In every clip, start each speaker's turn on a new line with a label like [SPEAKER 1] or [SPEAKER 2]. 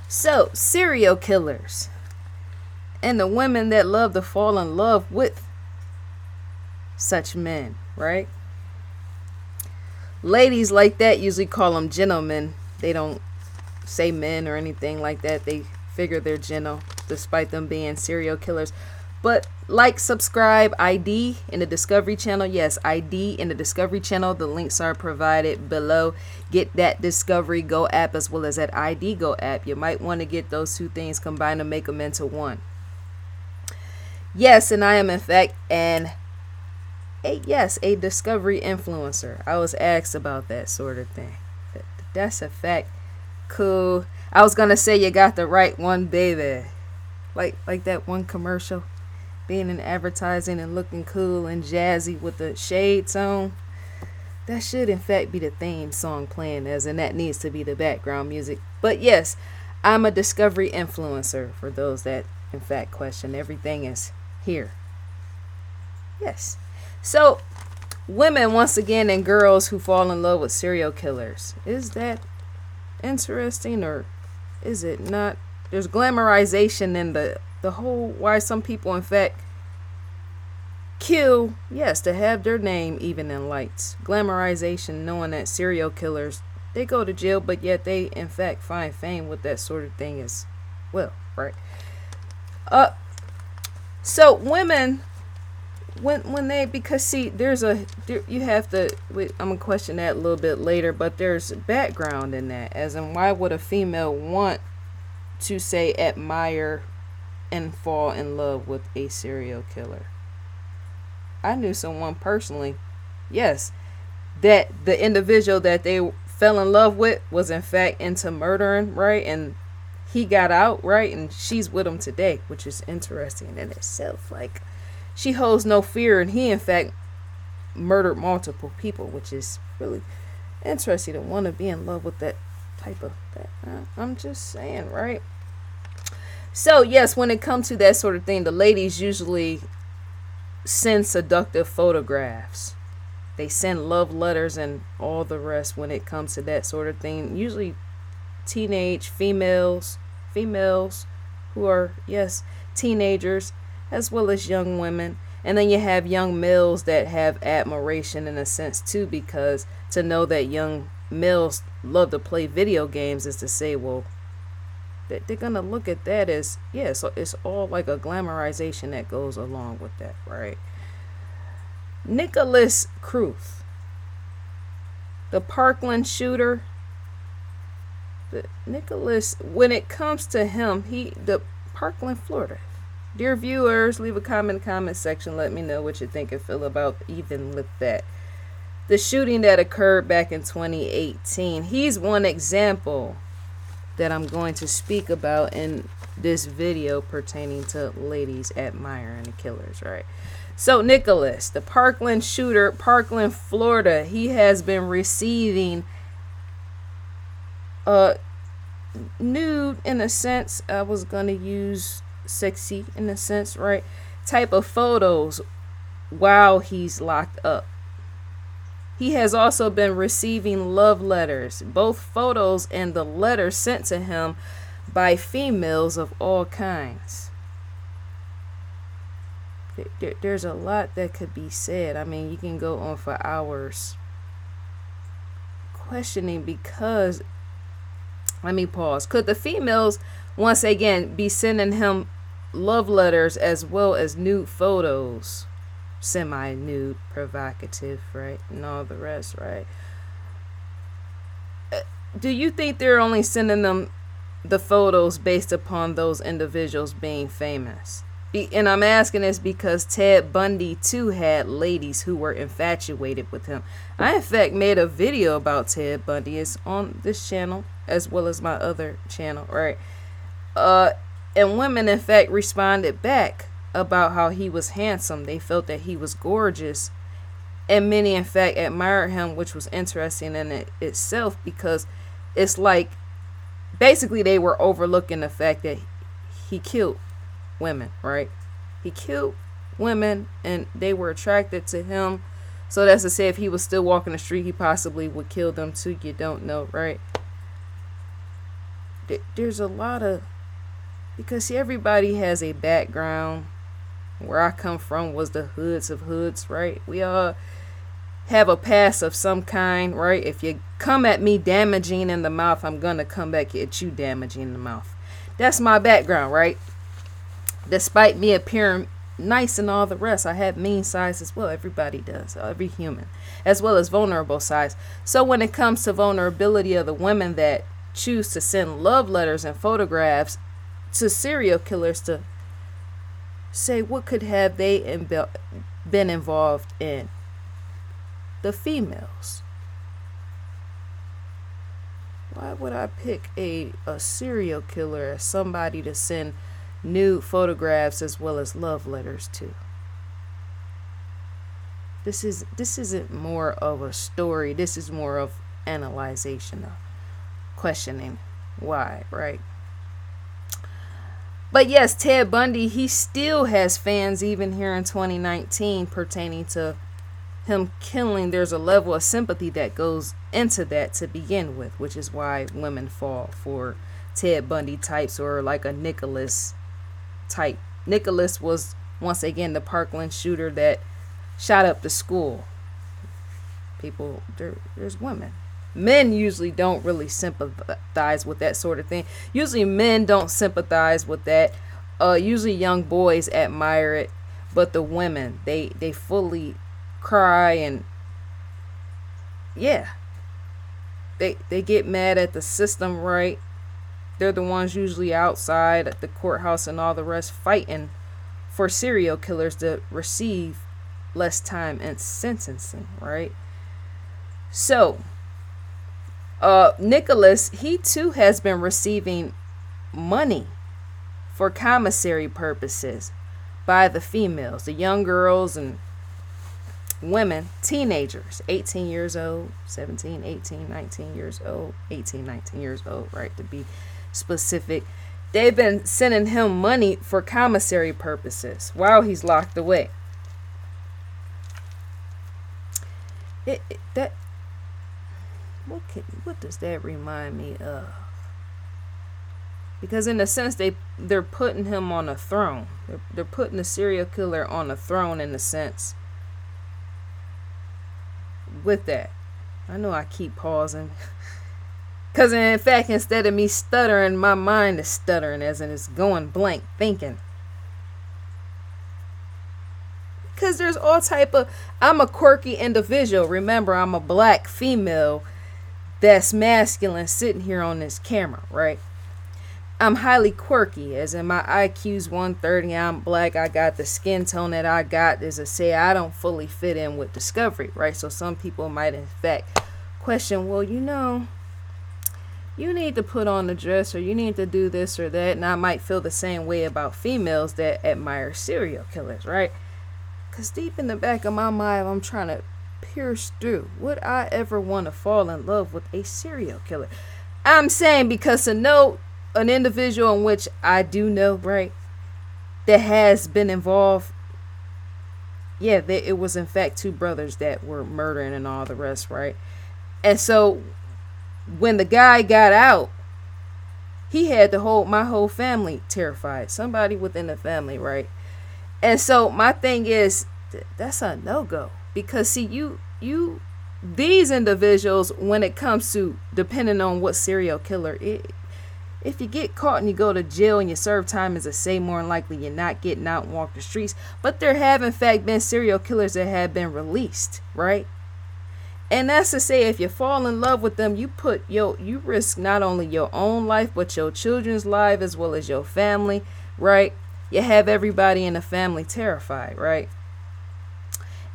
[SPEAKER 1] So, serial killers and the women that love to fall in love with such men, right? Ladies like that usually call them gentlemen. They don't say men or anything like that. They figure they're gentle despite them being serial killers. But like, subscribe, ID in the Discovery Channel. Yes, ID in the Discovery Channel. The links are provided below. Get that Discovery Go app as well as that ID Go app. You might want to get those two things combined to make them into one. Yes, and I am in fact a Discovery influencer. I was asked about that sort of thing. That's a fact. Cool. I was gonna say you got the right one, baby. Like that one commercial, being in advertising and looking cool and jazzy with the shades on. That should in fact be the theme song playing and that needs to be the background music. But yes, I'm a Discovery influencer for those that in fact question. Everything is here. Yes. So, women once again and girls who fall in love with serial killers. Is that interesting or is it not? There's glamorization in the whole why some people in fact kill, yes, to have their name even in lights. Glamorization, knowing that serial killers, they go to jail, but yet they in fact find fame with that sort of thing as well, right? So women, when they, because see, you have to, I'm gonna question that a little bit later, but there's background in that, as in why would a female want to say admire and fall in love with a serial killer? I knew someone personally, yes, that the individual that they fell in love with was in fact into murdering, right? And he got out, right? And she's with him today, which is interesting in itself. Like, she holds no fear, and he in fact murdered multiple people, which is really interesting to want to be in love with that type of that. I'm just saying, right? So yes, when it comes to that sort of thing, the ladies usually send seductive photographs. They send love letters and all the rest when it comes to that sort of thing. Usually teenage females who are, yes, teenagers, as well as young women. And then you have young males that have admiration in a sense too, because to know that young males love to play video games is to say, well, they're gonna look at that as, yeah, so it's all like a glamorization that goes along with that, right? Nicholas Kruth, the Parkland shooter. Nicholas, when it comes to him, the Parkland, Florida. Dear viewers, leave a comment in the comment section. Let me know what you think and feel about even with that. The shooting that occurred back in 2018. He's one example that I'm going to speak about in this video pertaining to ladies admiring killers, right? So Nicholas, the Parkland shooter, Parkland, Florida, he has been receiving nude, in a sense. I was gonna use sexy in a sense, right, type of photos while he's locked up. He has also been receiving love letters, both photos and the letters sent to him by females of all kinds. There's a lot that could be said. I mean, you can go on for hours questioning, because, let me pause. Could the females once again be sending him love letters as well as nude photos, semi-nude, provocative, right, and all the rest, right? Do you think they're only sending them the photos based upon those individuals being famous? And I'm asking this because Ted Bundy too had ladies who were infatuated with him. I in fact made a video about Ted Bundy. It's on this channel as well as my other channel, right? And women in fact responded back about how he was handsome. They felt that he was gorgeous, and many in fact admired him, which was interesting in itself, because it's like basically they were overlooking the fact that he killed women, right? He killed women and they were attracted to him. So that's to say, if he was still walking the street, he possibly would kill them too. You don't know, right? there's a lot of, because see, everybody has a background. Where I come from was the hoods of hoods, right? We all have a past of some kind, right? If you come at me damaging in the mouth, I'm gonna come back at you damaging in the mouth. That's my background, right? Despite me appearing nice and all the rest, I have mean sides as well. Everybody does, every human, as well as vulnerable sides. So when it comes to vulnerability of the women that choose to send love letters and photographs to serial killers to say what could have they been involved in, the females. Why would I pick a serial killer as somebody to send nude photographs as well as love letters to? This isn't more of a story. This is more of analyzation, of questioning why, right? But yes, Ted Bundy, he still has fans even here in 2019 pertaining to him killing. There's a level of sympathy that goes into that to begin with, which is why women fall for Ted Bundy types or like a Nicholas type. Nicholas was, once again, the Parkland shooter that shot up the school. People, there's women. Men usually don't really sympathize with that sort of thing. Usually men don't sympathize with that. Usually young boys admire it, but the women, they fully cry, and yeah, they get mad at the system, right? They're the ones usually outside at the courthouse and all the rest fighting for serial killers to receive less time in sentencing, right? So Nicholas, he too has been receiving money for commissary purposes by the females, the young girls and women, teenagers, 18 years old, 17, 18, 19 years old, 18, 19 years old, right, to be specific. They've been sending him money for commissary purposes while he's locked away. What does that remind me of? Because in a sense, they're putting him on a throne. They're putting the serial killer on a throne in a sense. With that, I know I keep pausing. Because in fact, instead of me stuttering, my mind is stuttering, as in it's going blank thinking. Because there's all type of, I'm a quirky individual. Remember, I'm a black female that's masculine sitting here on this camera, right? I'm highly quirky, as in my IQ's 130. I'm black. I got the skin tone that I got. As I say, I don't fully fit in with Discovery, right? So some people might in fact question, well, you need to put on a dress, or you need to do this or that. And I might feel the same way about females that admire serial killers, right? Because deep in the back of my mind, I'm trying to pierce through. Would I ever want to fall in love with a serial killer? I'm saying because to know an individual in which I do know, right, that has been involved. Yeah, it was in fact two brothers that were murdering and all the rest, right? And so when the guy got out, he had to hold my whole family terrified. Somebody within the family, right? And so my thing is, that's a no-go. Because see, these individuals, when it comes to, depending on what serial killer, if you get caught and you go to jail and you serve time, as I say, more than likely you're not getting out and walk the streets. But there have in fact been serial killers that have been released, right? And that's to say, if you fall in love with them, you risk not only your own life, but your children's life as well as your family, right? You have everybody in the family terrified, right?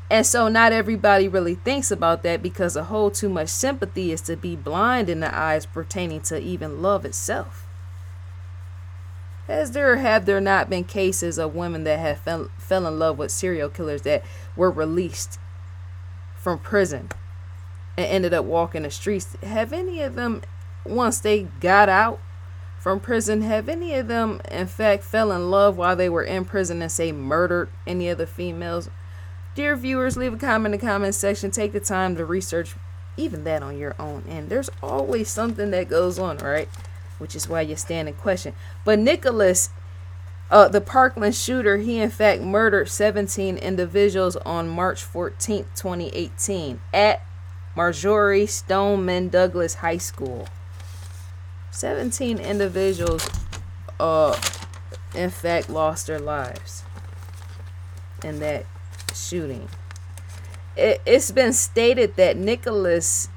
[SPEAKER 1] And so not everybody really thinks about that, because a whole too much sympathy is to be blind in the eyes pertaining to even love itself. Has there not been cases of women that have fell in love with serial killers that were released from prison and ended up walking the streets? Have any of them, once they got out from prison, have any of them in fact fell in love while they were in prison and say murdered any of the females? Dear viewers, leave a comment in the comment section. Take the time to research even that on your own end. There's always something that goes on, right? which is why you stand in question. But Nicholas, the Parkland shooter, he in fact murdered 17 individuals on March 14th, 2018 at Marjorie Stoneman Douglas High School. 17 individuals in fact lost their lives in that shooting. It's been stated that Nicholas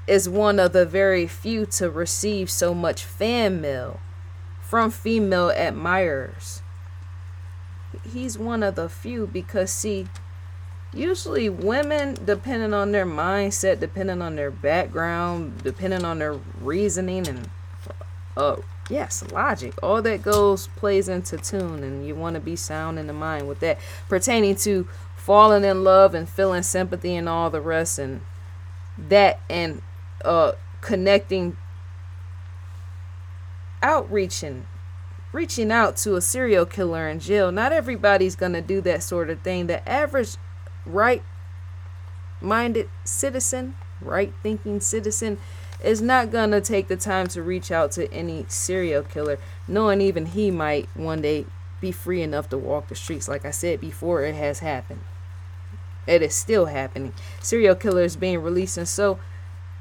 [SPEAKER 1] is one of the very few to receive so much fan mail from female admirers. He's one of the few because, see, usually women, depending on their mindset, depending on their background, depending on their reasoning and logic, all that plays into tune, and you want to be sound in the mind with that, pertaining to falling in love and feeling sympathy and all the rest, and that, and connecting, reaching out to a serial killer in jail. Not everybody's gonna do that sort of thing. The average right-minded citizen, right-thinking citizen, is not gonna take the time to reach out to any serial killer, knowing even he might one day be free enough to walk the streets. Like I said before, it has happened. It is still happening. Serial killers being released, and so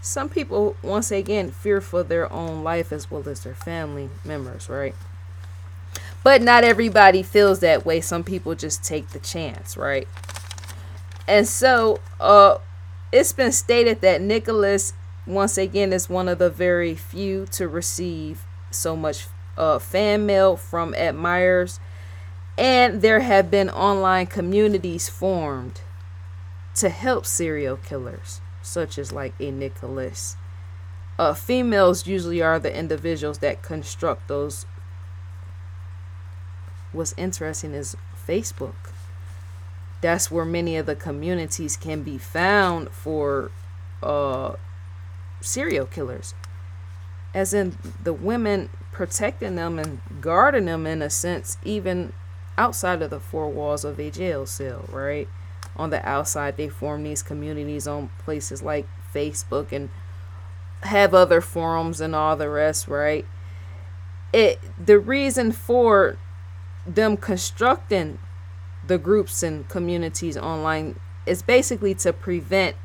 [SPEAKER 1] some people, once again, fear for their own life as well as their family members, right? But not everybody feels that way. Some people just take the chance, right? And so it's been stated that Nicholas, once again, is one of the very few to receive so much fan mail from admirers. And there have been online communities formed to help serial killers, such as like a Nicholas. Females usually are the individuals that construct those. What's interesting is Facebook. That's where many of the communities can be found for serial killers, as in the women protecting them and guarding them in a sense, even outside of the four walls of a jail cell, right? On the outside, they form these communities on places like Facebook and have other forums and all the rest, right? The reason for them constructing the groups and communities online is basically to prevent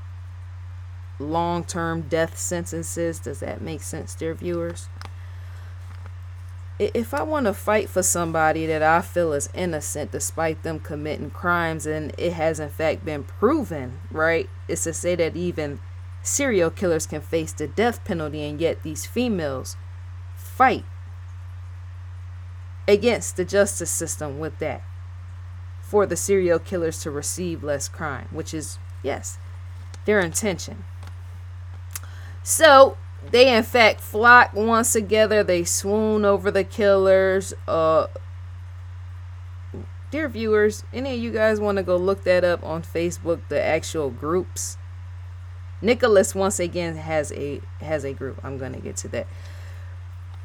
[SPEAKER 1] long-term death sentences. Does that make sense, dear viewers? If I want to fight for somebody that I feel is innocent despite them committing crimes, and it has in fact been proven, right? It's to say that even serial killers can face the death penalty, and yet these females fight against the justice system with that, for the serial killers to receive less crime, which is, yes, their intention. So they in fact flock once together. They swoon over the killers. Dear viewers, any of you guys want to go look that up on Facebook, the actual groups? Nicholas once again has a group. I'm gonna get to that.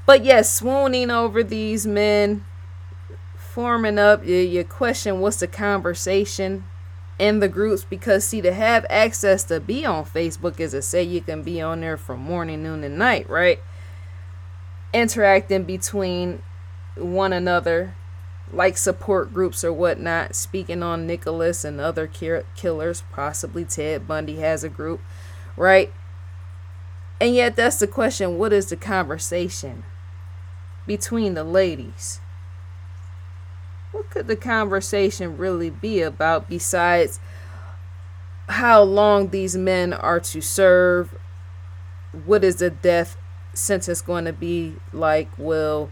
[SPEAKER 1] But yes, swooning over these men, forming up. You question what's the conversation in the groups, because see, to have access to be on Facebook is to say you can be on there from morning, noon, and night, right? Interacting between one another, like support groups or whatnot, speaking on Nicholas and other killers. Possibly Ted Bundy has a group, right? And yet that's the question: what is the conversation between the ladies? What could the conversation really be about, besides how long these men are to serve? What is the death sentence going to be like? Well,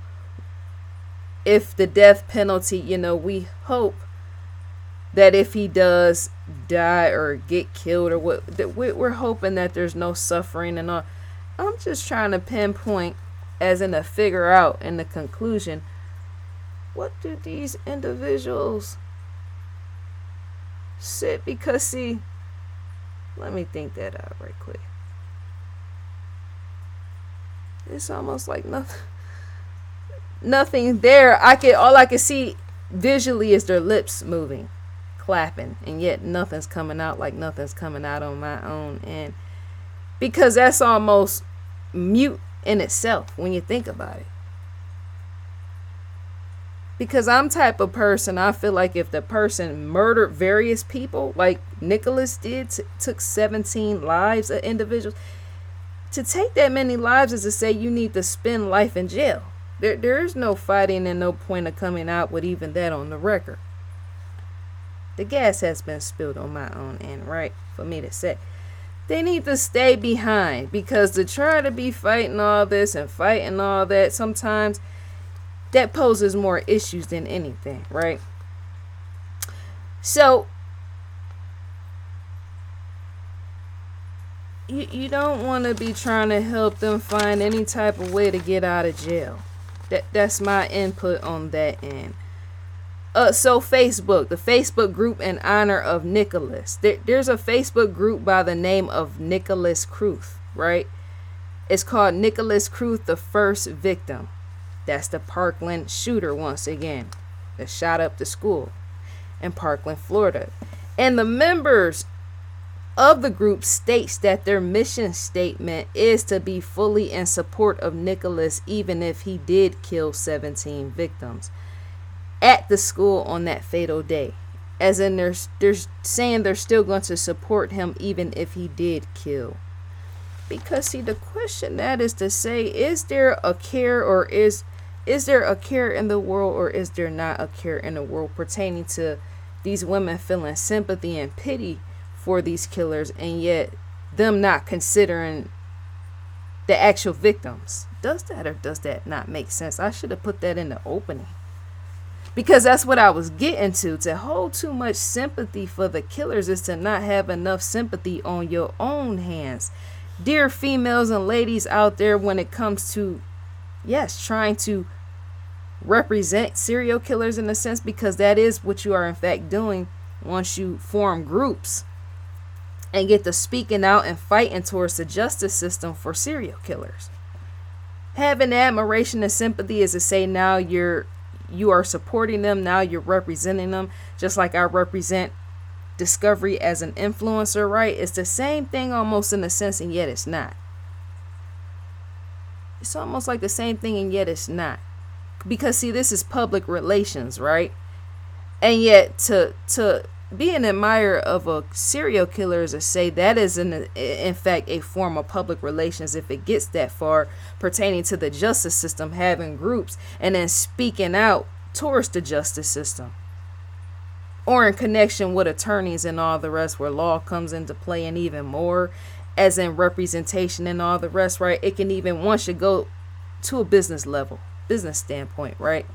[SPEAKER 1] if the death penalty, we hope that if he does die or get killed or what, that we're hoping that there's no suffering and all. I'm just trying to pinpoint, as in to figure out in the conclusion, what do these individuals sit? Because see, let me think that out right quick. It's almost like nothing there. All I can see visually is their lips moving, clapping, and yet nothing's coming out, like nothing's coming out on my own end, because that's almost mute in itself when you think about it. Because I'm type of person, I feel like if the person murdered various people, like Nicholas did, took 17 lives of individuals, to take that many lives is to say you need to spend life in jail. There is no fighting and no point of coming out with even that on the record. The gas has been spilled on my own end, right? For me to say. They need to stay behind, because to try to be fighting all this and fighting all that, sometimes that poses more issues than anything, right? So you don't want to be trying to help them find any type of way to get out of jail. That's my input on that end. So Facebook, the Facebook group in honor of Nicholas. There's a Facebook group by the name of Nicholas Kruth, right? It's called Nicholas Kruth, the first victim. That's the Parkland shooter once again, that shot up the school in Parkland, Florida. And the members of the group states that their mission statement is to be fully in support of Nicholas, even if he did kill 17 victims at the school on that fatal day. As in, they're saying they're still going to support him even if he did kill. Because see, the question that is to say, is there a care, or is there a care in the world, or is there not a care in the world pertaining to these women feeling sympathy and pity for these killers, and yet them not considering the actual victims? Does that or does that not make sense? I should have put that in the opening, because that's what I was getting to. To hold too much sympathy for the killers is to not have enough sympathy on your own hands. Dear females and ladies out there, when it comes to, yes, trying to represent serial killers in a sense, because that is what you are in fact doing once you form groups and get to speaking out and fighting towards the justice system for serial killers. Having admiration and sympathy is to say now you are supporting them, now you're representing them, just like I represent Discovery as an influencer, right? It's the same thing almost in a sense, and yet it's not. It's almost like the same thing, and yet it's not. Because see, this is public relations, right? And yet to be an admirer of a serial killer is to say that is in fact a form of public relations, if it gets that far, pertaining to the justice system, having groups and then speaking out towards the justice system, or in connection with attorneys and all the rest, where law comes into play, and even more as in representation and all the rest, right? It can even, once you go to a business level, business standpoint, right?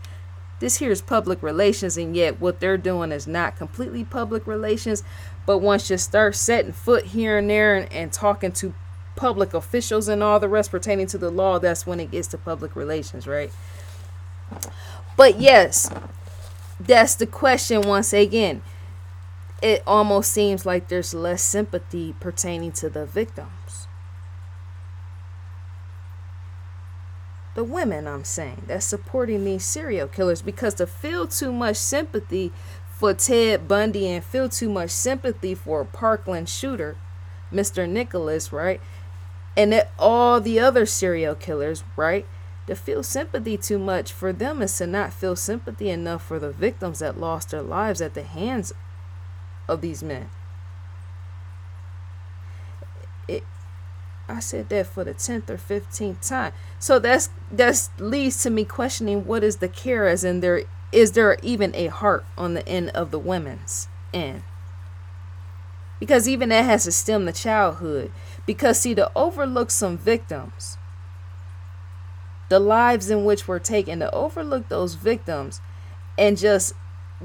[SPEAKER 1] This here is public relations, and yet what they're doing is not completely public relations. But once you start setting foot here and there and talking to public officials and all the rest pertaining to the law, that's when it gets to public relations, right? But yes, that's the question once again. It almost seems like there's less sympathy pertaining to the victims. The women, I'm saying, that's supporting these serial killers, because to feel too much sympathy for Ted Bundy and feel too much sympathy for a Parkland shooter, Mr. Nicholas, right? And that all the other serial killers, right? To feel sympathy too much for them is to not feel sympathy enough for the victims that lost their lives at the hands of these men. I said that for the 10th or 15th time. So that's leads to me questioning, what is the care, as in is there even a heart on the end of the women's end? Because even that has to stem to childhood. Because see, to overlook some victims, the lives in which were taken, to overlook those victims and just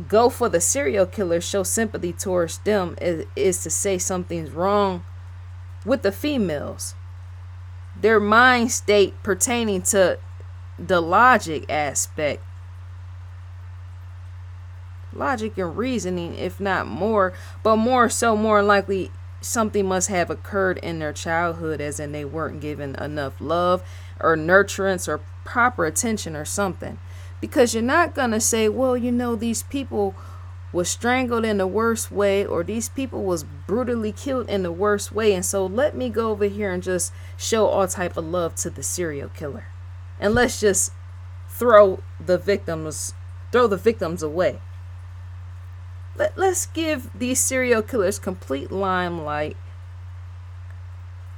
[SPEAKER 1] go for the serial killer, show sympathy towards them, is to say something's wrong with the females. Their mind state pertaining to the logic aspect, logic and reasoning, if not more, but more so, more likely something must have occurred in their childhood, as in they weren't given enough love or nurturance or proper attention or something. Because you're not gonna say, well, these people was strangled in the worst way, or these people was brutally killed in the worst way, and so let me go over here and just show all type of love to the serial killer, and let's just throw the victims away. Let's give these serial killers complete limelight,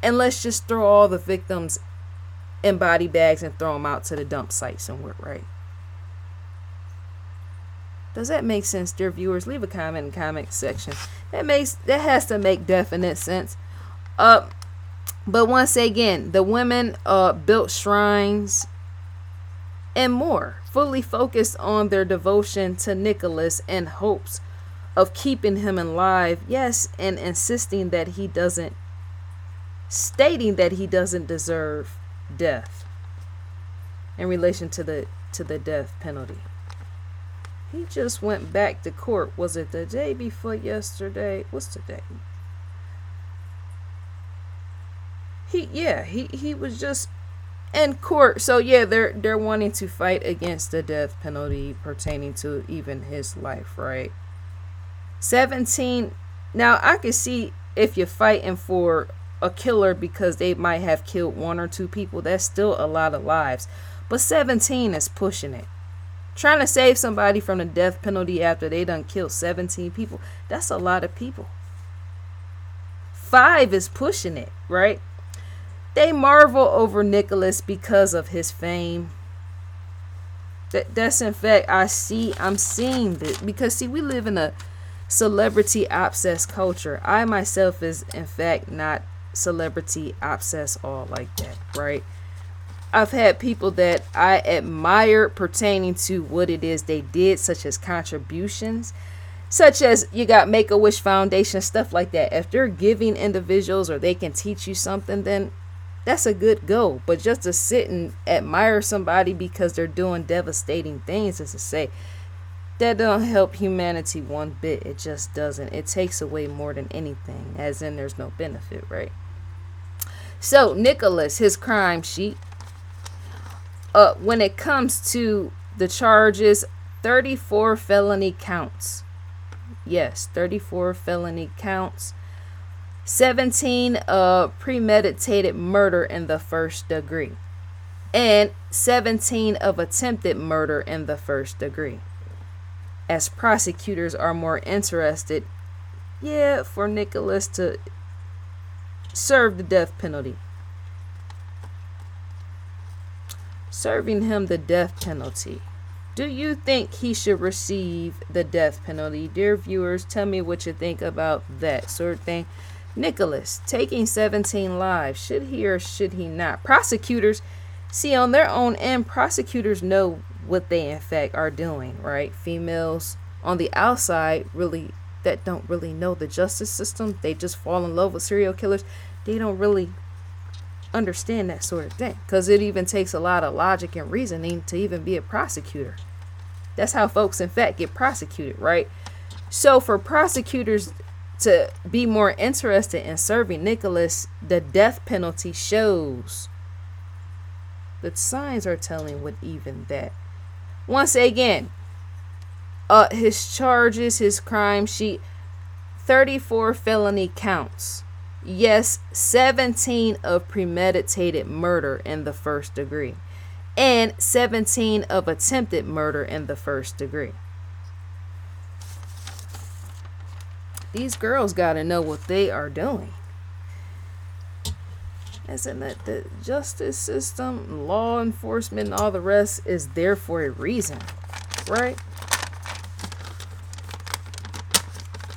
[SPEAKER 1] and let's just throw all the victims in body bags and throw them out to the dump site somewhere, right? Does that make sense, dear viewers? Leave a comment in the comment section. That has to make definite sense. But once again, the women built shrines and more, fully focused on their devotion to Nicholas in hopes of keeping him alive. Yes, and stating that he doesn't deserve death in relation to the death penalty. He just went back to court. Was it the day before yesterday? What's today? He was just in court. So yeah, they're wanting to fight against the death penalty pertaining to even his life, right? 17. Now I can see if you're fighting for a killer because they might have killed one or two people, that's still a lot of lives. But 17 is pushing it. Trying to save somebody from the death penalty after they done killed 17 people, that's a lot of people. 5 is pushing it, right? They marvel over Nicholas because of his fame. That's in fact, I'm seeing this because see, we live in a celebrity obsessed culture. I myself is in fact not celebrity obsessed all like that, right? I've had people that I admire pertaining to what it is they did, such as contributions, such as you got Make-A-Wish Foundation, stuff like that. If they're giving individuals or they can teach you something, then that's a good go. But just to sit and admire somebody because they're doing devastating things, as to say, that don't help humanity one bit. It just doesn't. It takes away more than anything, as in there's no benefit, right? So Nicholas, his crime sheet, when it comes to the charges, 34 felony counts. Yes, 34 felony counts. 17 premeditated murder in the first degree. And 17 of attempted murder in the first degree. As prosecutors are more interested, for Nicholas to serve the death penalty. Serving him the death penalty. Do you think he should receive the death penalty? Dear viewers, tell me what you think about that sort of thing. Nicholas taking 17 lives. Should he or should he not? Prosecutors, see, on their own end, prosecutors know what they in fact are doing, right? Females on the outside that don't really know the justice system. They just fall in love with serial killers. They don't really understand that sort of thing, because it even takes a lot of logic and reasoning to even be a prosecutor. That's how folks in fact get prosecuted, right? So for prosecutors to be more interested in serving Nicholas the death penalty shows that signs are telling with even that. Once again, his charges, his crime sheet, 34 felony counts. Yes, 17 of premeditated murder in the first degree. And 17 of attempted murder in the first degree. These girls got to know what they are doing. As in that the justice system, law enforcement, and all the rest is there for a reason, right?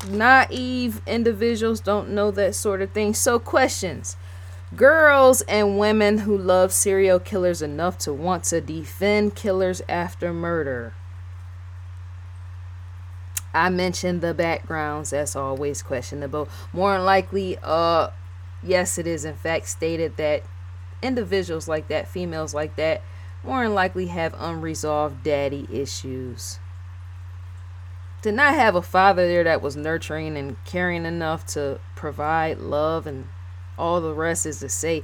[SPEAKER 1] Naive individuals don't know that sort of thing. So questions. Girls and women who love serial killers enough to want to defend killers after murder. I mentioned the backgrounds. That's always questionable. More than likely, yes, it is in fact stated that individuals like that, females like that, more than likely have unresolved daddy issues. To not have a father there that was nurturing and caring enough to provide love and all the rest, is to say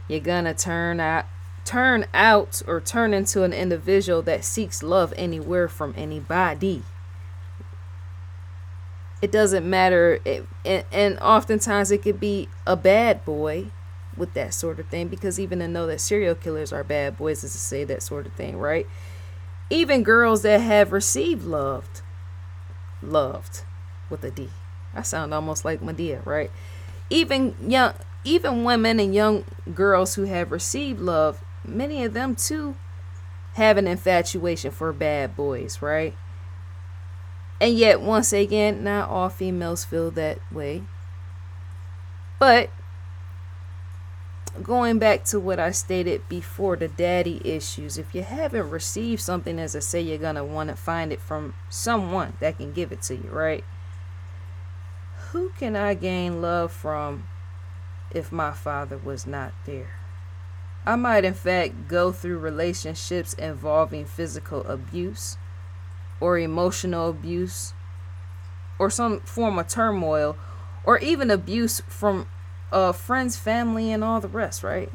[SPEAKER 1] you're gonna turn out or turn into an individual that seeks love anywhere from anybody. It doesn't matter. And oftentimes it could be a bad boy with that sort of thing, because even to know that serial killers are bad boys is to say that sort of thing, right? Even girls that have received loved with a D. I sound almost like Medea, right? Even women and young girls who have received love, many of them too have an infatuation for bad boys, right? And yet, once again, not all females feel that way. But going back to what I stated before, the daddy issues, if you haven't received something, as I say, you're going to want to find it from someone that can give it to you, right? Who can I gain love from if my father was not there? I might, in fact, go through relationships involving physical abuse or emotional abuse or some form of turmoil, or even abuse from friends, family, and all the rest, right?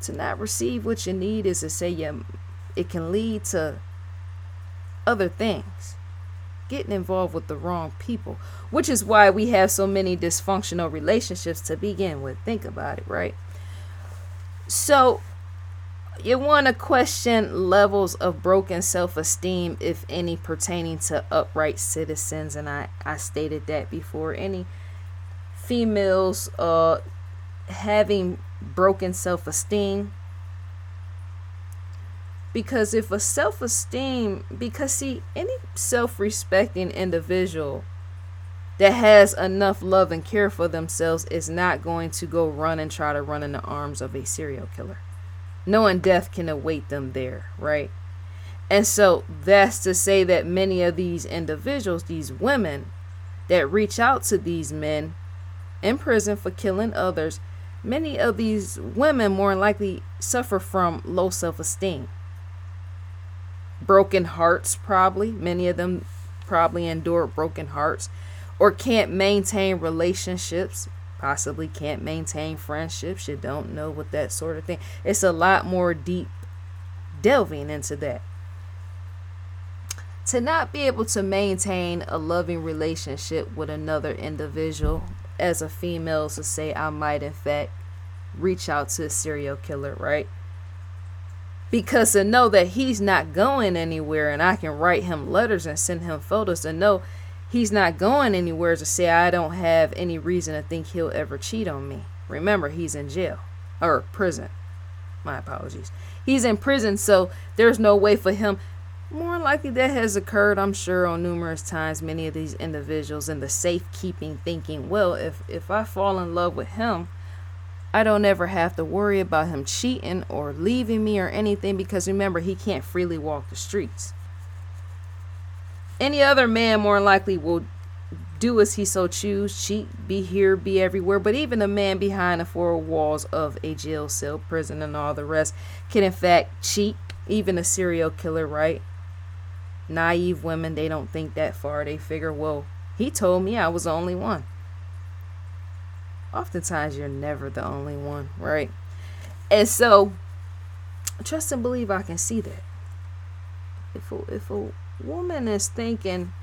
[SPEAKER 1] To not receive what you need is to say, yeah, it can lead to other things. Getting involved with the wrong people, which is why we have so many dysfunctional relationships to begin with. Think about it, right? So you want to question levels of broken self-esteem, if any, pertaining to upright citizens. And I stated that before. Any females having broken self-esteem. Because if a self-esteem, because see, any self-respecting individual that has enough love and care for themselves is not going to go run and try to run in the arms of a serial killer, knowing death can await them there, right? And so that's to say that many of these individuals, these women that reach out to these men in prison for killing others, many of these women more likely suffer from low self-esteem. Broken hearts, probably. Many of them probably endure broken hearts, or can't maintain relationships, possibly can't maintain friendships. You don't know what that sort of thing. It's a lot more deep delving into that. To not be able to maintain a loving relationship with another individual, as a female, to say I might in fact reach out to a serial killer, right? Because to know that he's not going anywhere, and I can write him letters and send him photos, to know he's not going anywhere, to say I don't have any reason to think he'll ever cheat on me. Remember, he's in jail or prison. My apologies. He's in prison, so there's no way for him. More likely that has occurred, I'm sure, on numerous times. Many of these individuals in the safekeeping thinking, well, if I fall in love with him, I don't ever have to worry about him cheating or leaving me or anything, because remember, he can't freely walk the streets. Any other man more likely will do as he so choose, cheat, be here, be everywhere. But even a man behind the four walls of a jail cell, prison, and all the rest can in fact cheat. Even a serial killer, right? Naive women, they don't think that far. They figure, well, he told me I was the only one. Oftentimes you're never the only one, right? And so trust and believe I can see that. If a woman is thinking,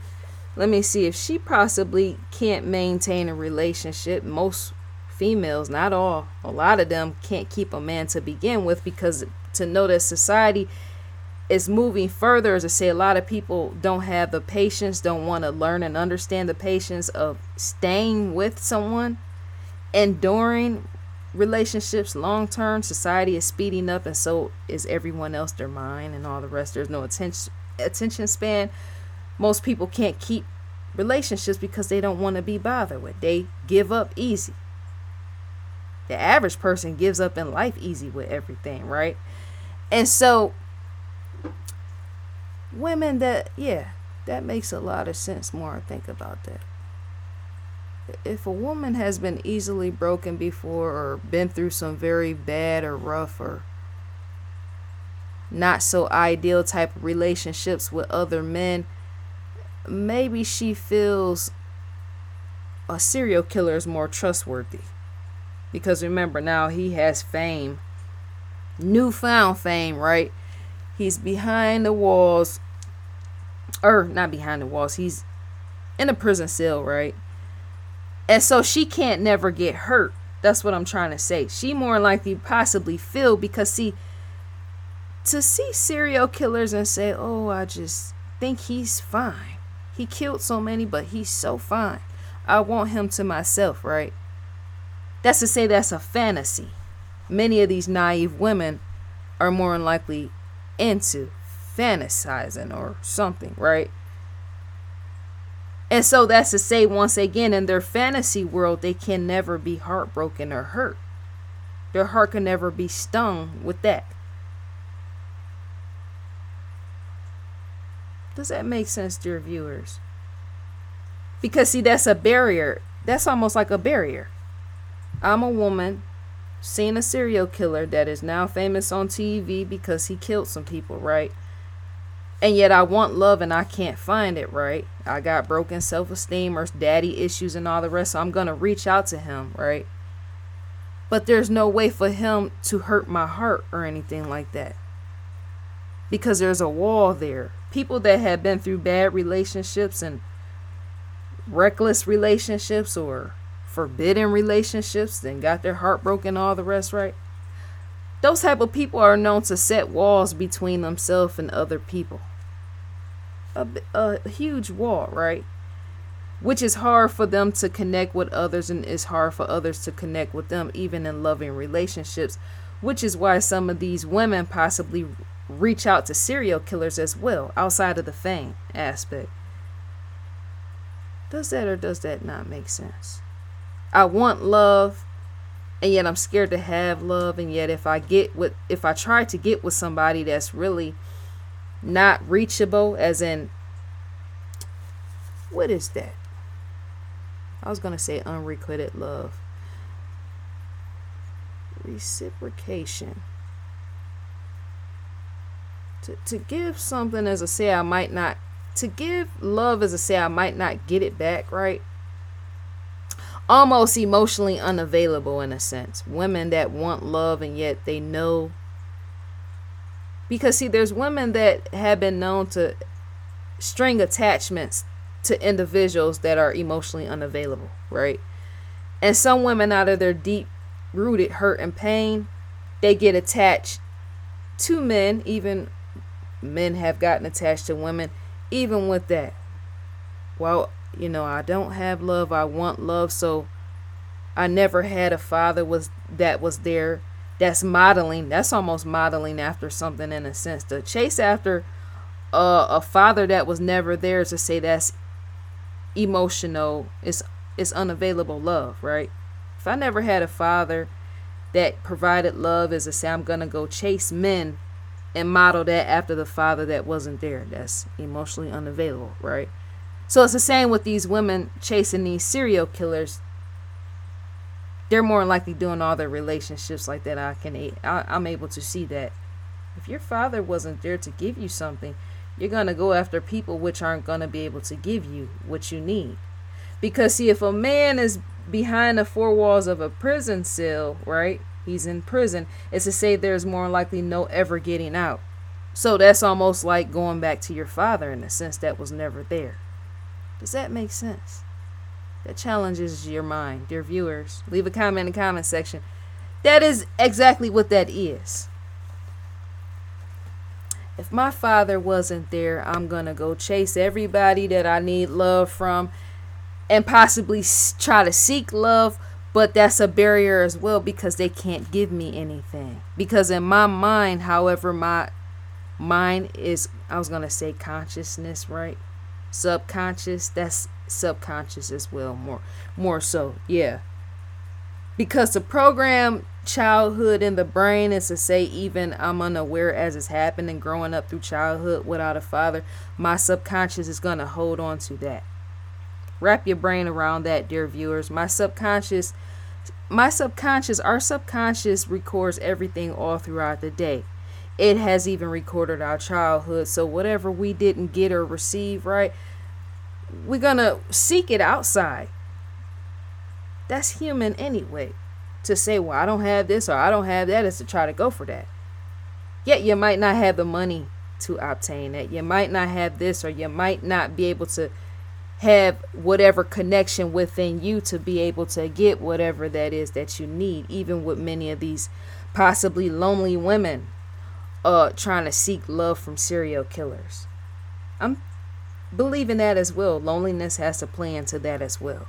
[SPEAKER 1] let me see, if she possibly can't maintain a relationship, most females, not all, a lot of them can't keep a man to begin with, because to know that society is moving further, as I say, a lot of people don't have the patience, don't want to learn and understand the patience of staying with someone, enduring relationships long term. Society is speeding up, and so is everyone else, their mind and all the rest. There's no attention span. Most people can't keep relationships because they don't want to be bothered with. They give up easy. The average person gives up in life easy with everything, right? And so women, that makes a lot of sense. More I think about that. If a woman has been easily broken before, or been through some very bad or rough or not so ideal type of relationships with other men, maybe she feels a serial killer is more trustworthy. Because remember, now he has fame, newfound fame, right? He's behind the walls, or not behind the walls, he's in a prison cell, right? And so she can't never get hurt. That's what I'm trying to say. She more likely possibly feel, because see, to see serial killers and say, oh, I just think he's fine. He killed so many, but he's so fine. I want him to myself, right? That's to say that's a fantasy. Many of these naive women are more than likely into fantasizing or something, right? And so that's to say, once again, in their fantasy world, they can never be heartbroken or hurt. Their heart can never be stung with that. Does that make sense, dear viewers? Because see, that's a barrier. That's almost like a barrier. I'm a woman seeing a serial killer that is now famous on TV because he killed some people, right? And yet I want love and I can't find it, right? I got broken self-esteem or daddy issues and all the rest, so I'm going to reach out to him, right? But there's no way for him to hurt my heart or anything like that, because there's a wall there. People that have been through bad relationships and reckless relationships or forbidden relationships and got their heart broken, all the rest, right? Those type of people are known to set walls between themselves and other people. A huge wall, right? Which is hard for them to connect with others, and it's hard for others to connect with them, even in loving relationships, which is why some of these women possibly reach out to serial killers as well, outside of the fame aspect. Does that or does that not make sense? I want love, and yet I'm scared to have love, and yet if I try to get with somebody that's really not reachable, as in, what is that? I was gonna say unrequited love. Reciprocation. To give something as a say I might not, to give love as a say I might not get it back, right? Almost emotionally unavailable in a sense. Women that want love and yet they know. Because see, there's women that have been known to string attachments to individuals that are emotionally unavailable, right? And some women, out of their deep rooted hurt and pain, they get attached to men. Even men have gotten attached to women. Even with that, well, I don't have love, I want love, so I never had a father that was there. That's almost modeling after something in a sense. To chase after a father that was never there, to say that's emotional, it's unavailable love, right? If I never had a father that provided love, as to say I'm gonna go chase men and model that after the father that wasn't there, that's emotionally unavailable, right? So it's the same with these women chasing these serial killers. They're more likely doing all their relationships like that. I'm able to see that. If your father wasn't there to give you something, you're going to go after people which aren't going to be able to give you what you need. Because see, if a man is behind the four walls of a prison cell, right? He's in prison. It's to say there's more likely no ever getting out. So that's almost like going back to your father in a sense that was never there. Does that make sense? That challenges your mind, dear viewers. Leave a comment in the comment section. That is exactly what that is. If my father wasn't there, I'm going to go chase everybody that I need love from and possibly try to seek love. But that's a barrier as well, because they can't give me anything. Because in my mind, however, my mind is, I was going to say consciousness, right? Subconscious, that's subconscious as well, more so, yeah. Because the program childhood in the brain is to say, even I'm unaware as it's happening, growing up through childhood without a father, my subconscious is going to hold on to that. Wrap your brain around that, dear viewers. Our subconscious records everything all throughout the day. It has even recorded our childhood. So whatever we didn't get or receive, right, we're going to seek it outside. That's human anyway. To say, well, I don't have this or I don't have that, is to try to go for that. Yet you might not have the money to obtain it. You might not have this, or you might not be able to have whatever connection within you to be able to get whatever that is that you need, even with many of these possibly lonely women trying to seek love from serial killers. I'm believing that as well. Loneliness has to play into that as well,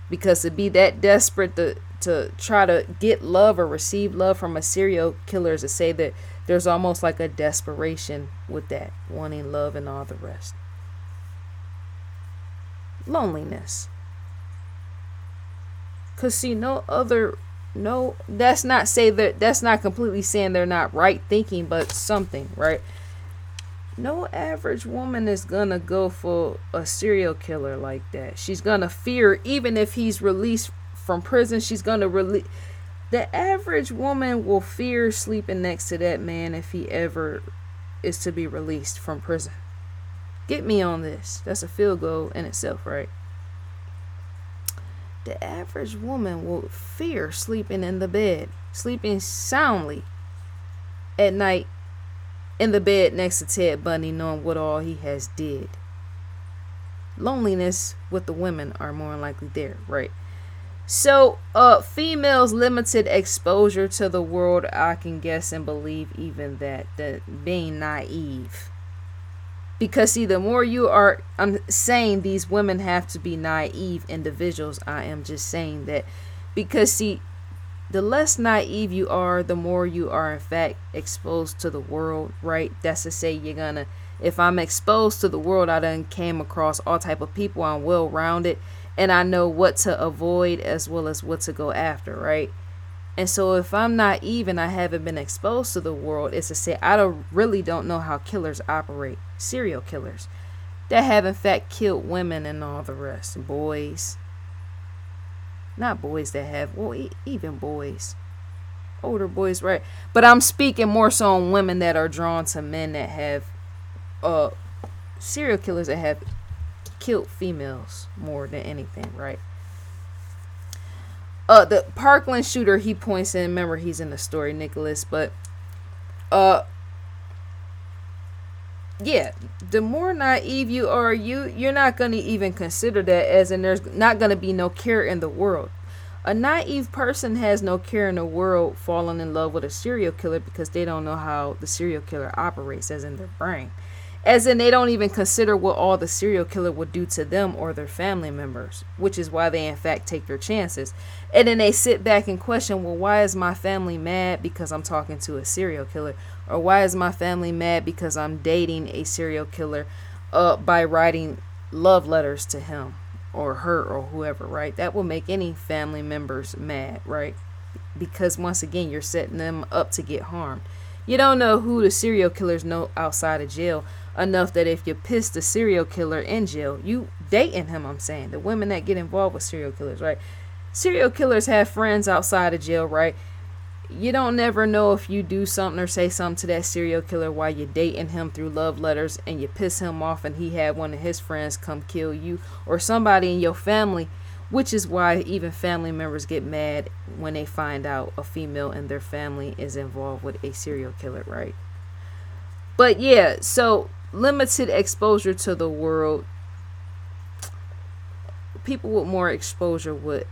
[SPEAKER 1] because to be that desperate to try to get love or receive love from a serial killer is to say that there's almost like a desperation with that, wanting love and all the rest. Loneliness. Cause see, that's not say that, that's not completely saying they're not right thinking, but something, right? No average woman is gonna go for a serial killer like that. She's gonna fear, even if he's released from prison, she's gonna release. The average woman will fear sleeping next to that man if he ever is to be released from prison. Get me on this. That's a field goal in itself, right? The average woman will fear sleeping in the bed, sleeping soundly at night in the bed next to Ted Bundy, knowing what all he has did. Loneliness with the women are more likely there, right? So, females' limited exposure to the world, I can guess and believe even that being naive. Because see, the more you are, I'm saying these women have to be naive individuals. I am just saying that because see, the less naive you are, the more you are in fact exposed to the world, right? That's to say, you're gonna, if I'm exposed to the world, I done came across all type of people. I'm well rounded, and I know what to avoid as well as what to go after, right? And so if I'm naive and I haven't been exposed to the world, it's to say really don't know how killers operate. Serial killers that have in fact killed women and all the rest. Boys. Not boys that have, well, even boys. Older boys, right? But I'm speaking more so on women that are drawn to men that have, serial killers that have killed females more than anything, right? The Parkland shooter, he points in, remember he's in the story, Nicholas, but yeah, the more naive you are, you're not going to even consider that, as in there's not going to be no care in the world. A naive person has no care in the world falling in love with a serial killer because they don't know how the serial killer operates, as in their brain. As in, they don't even consider what all the serial killer would do to them or their family members, which is why they in fact take their chances. And then they sit back and question, well, why is my family mad because I'm talking to a serial killer? Or why is my family mad because I'm dating a serial killer by writing love letters to him or her or whoever, right? That will make any family members mad, right? Because once again, you're setting them up to get harmed. You don't know who the serial killers know outside of jail enough that if you piss the serial killer in jail, you dating him, I'm saying. The women that get involved with serial killers, right? Serial killers have friends outside of jail, right? You don't never know if you do something or say something to that serial killer while you're dating him through love letters and you piss him off and he had one of his friends come kill you or somebody in your family, which is why even family members get mad when they find out a female in their family is involved with a serial killer, right? But yeah, so limited exposure to the world. People with more exposure would,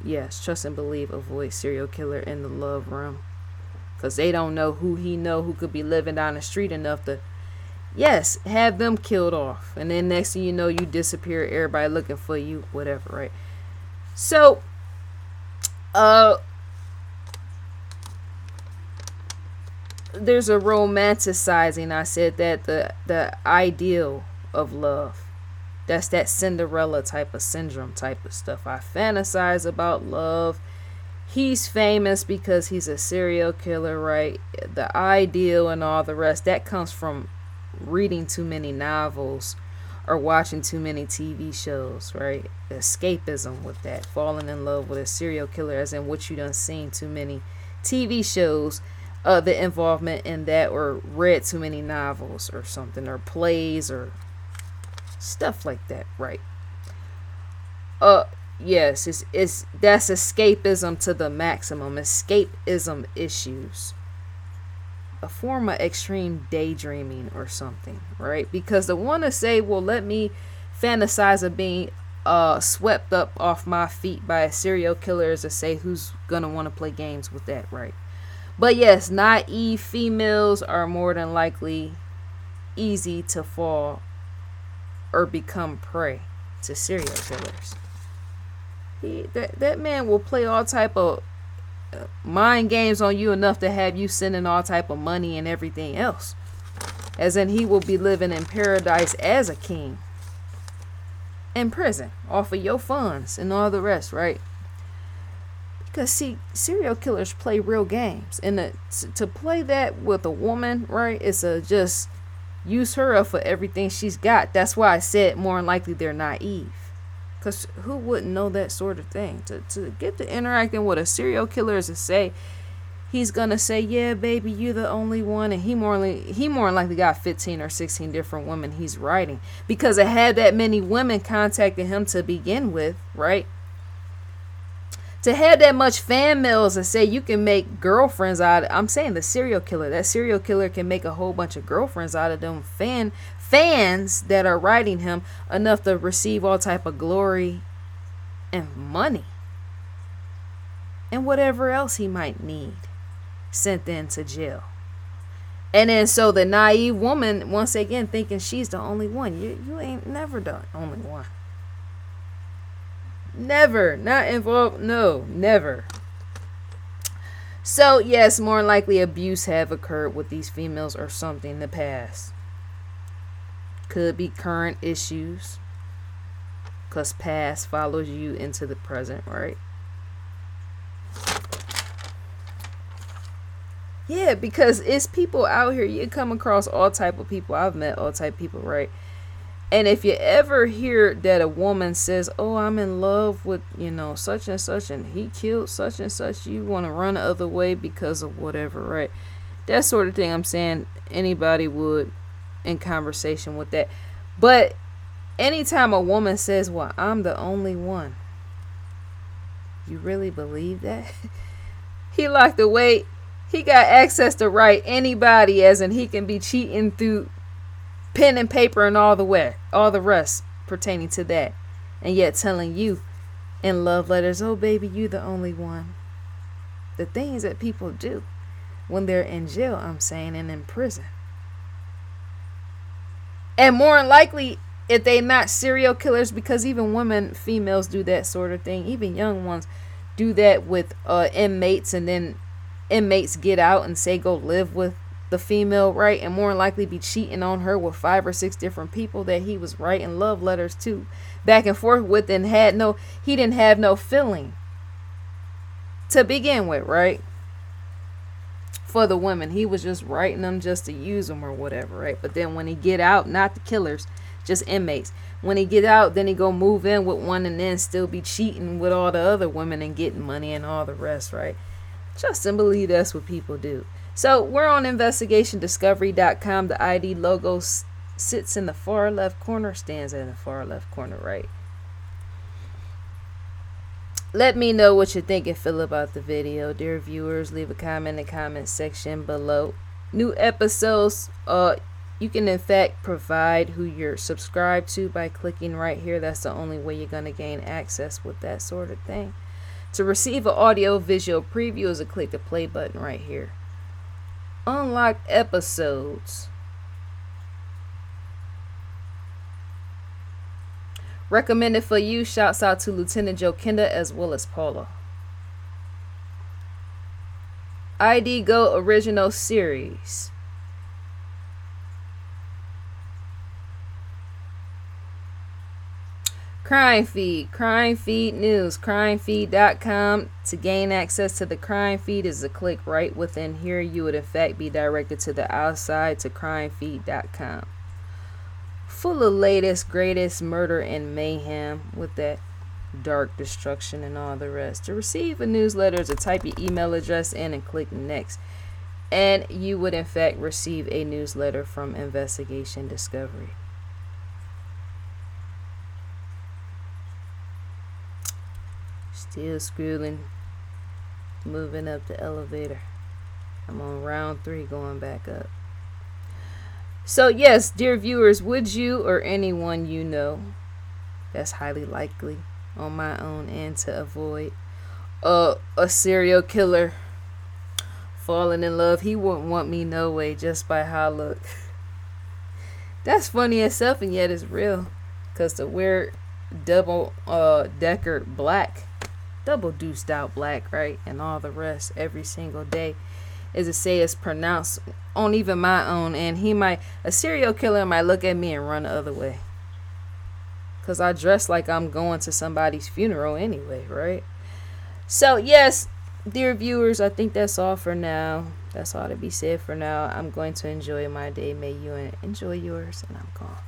[SPEAKER 1] yes, trust and believe, avoid serial killer in the love realm. Because they don't know who could be living down the street enough to, yes, have them killed off. And then next thing you know, you disappear, everybody looking for you, whatever, right? So, there's a romanticizing, I said, that the ideal of love. That's that Cinderella type of syndrome type of stuff. I fantasize about love. He's famous because he's a serial killer, right? The ideal and all the rest, that comes from reading too many novels or watching too many TV shows, right? Escapism with that. Falling in love with a serial killer, as in what you done seen too many TV shows, the involvement in that, or read too many novels or something, or plays or stuff like that, right? Yes, it's that's escapism to the maximum. Escapism issues. A form of extreme daydreaming or something, right? Because the one to say, well, let me fantasize of being swept up off my feet by a serial killer is to say who's gonna want to play games with that, right? But yes, naive females are more than likely easy to fall or become prey to serial killers. That man will play all type of mind games on you enough to have you sending all type of money and everything else, as in he will be living in paradise as a king in prison off of your funds and all the rest, right? Because see, serial killers play real games, and to play that with a woman, right, is a just use her up for everything she's got. That's why I said more than likely they're naive. Because who wouldn't know that sort of thing? To get to interacting with a serial killer is to say, he's going to say, yeah, baby, you're the only one. And he more than likely got 15 or 16 different women he's writing. Because it had that many women contacting him to begin with, right? To have that much fan mails and say you can make girlfriends out of, I'm saying the serial killer. That serial killer can make a whole bunch of girlfriends out of them fans that are writing him enough to receive all type of glory and money and whatever else he might need sent into jail. And then so the naive woman, once again, thinking she's the only one. You ain't never the only one. Never. Not involved. No, never. So yes, more than likely abuse have occurred with these females or something in the past. Could be current issues, because past follows you into the present, right? Yeah, because it's people out here. You come across all type of people. I've met all type of people, right? And if you ever hear that a woman says, oh, I'm in love with, such and such, and he killed such and such, you want to run the other way because of whatever, right? That sort of thing. I'm saying anybody would in conversation with that. But anytime a woman says, well, I'm the only one, you really believe that? He locked away. He got access to write anybody, as in he can be cheating through pen and paper and all the rest pertaining to that, and yet telling you in love letters, oh baby, you the only one. The things that people do when they're in jail, I'm saying, and in prison. And more than likely, if they not serial killers, because even females do that sort of thing, even young ones do that with inmates, and then inmates get out and say go live with the female, right? And more than likely be cheating on her with 5 or 6 different people that he was writing love letters to back and forth with, and he didn't have no feeling to begin with, right? For the women, he was just writing them just to use them or whatever, right? But then when he get out, not the killers, just inmates, when he get out, then he go move in with one and then still be cheating with all the other women and getting money and all the rest, right? Trust and believe that's what people do. So we're on investigationdiscovery.com. The ID logo sits in the far left corner, stands in the far left corner, right? Let me know what you think and feel about the video. Dear viewers, leave a comment in the comment section below. New episodes, you can in fact provide who you're subscribed to by clicking right here. That's the only way you're going to gain access with that sort of thing. To receive an audio visual preview is a click the play button right here. Unlocked episodes. Recommended for you. Shouts out to Lieutenant Joe Kenda as well as Paula. ID Go Original Series. Crime Feed News, crimefeed.com. To gain access to the crime feed is a click right within here. You would in fact be directed to the outside to crimefeed.com. Full of latest, greatest murder and mayhem with that dark destruction and all the rest. To receive a newsletter is to type your email address in and click next. And you would in fact receive a newsletter from Investigation Discovery. Still scrolling, moving up the elevator. I'm on round 3 going back up. So yes, dear viewers, would you or anyone you know That's highly likely on my own end to avoid. A serial killer falling in love. He wouldn't want me no way just by how I look. That's funny itself and yet it's real. Cause to wear double decker black, double deuced out black, right? And all the rest every single day. As it say it's pronounced on even my own and a serial killer might look at me and run the other way. Cause I dress like I'm going to somebody's funeral anyway, right? So yes, dear viewers, I think that's all for now. That's all to be said for now. I'm going to enjoy my day. May you enjoy yours, and I'm gone.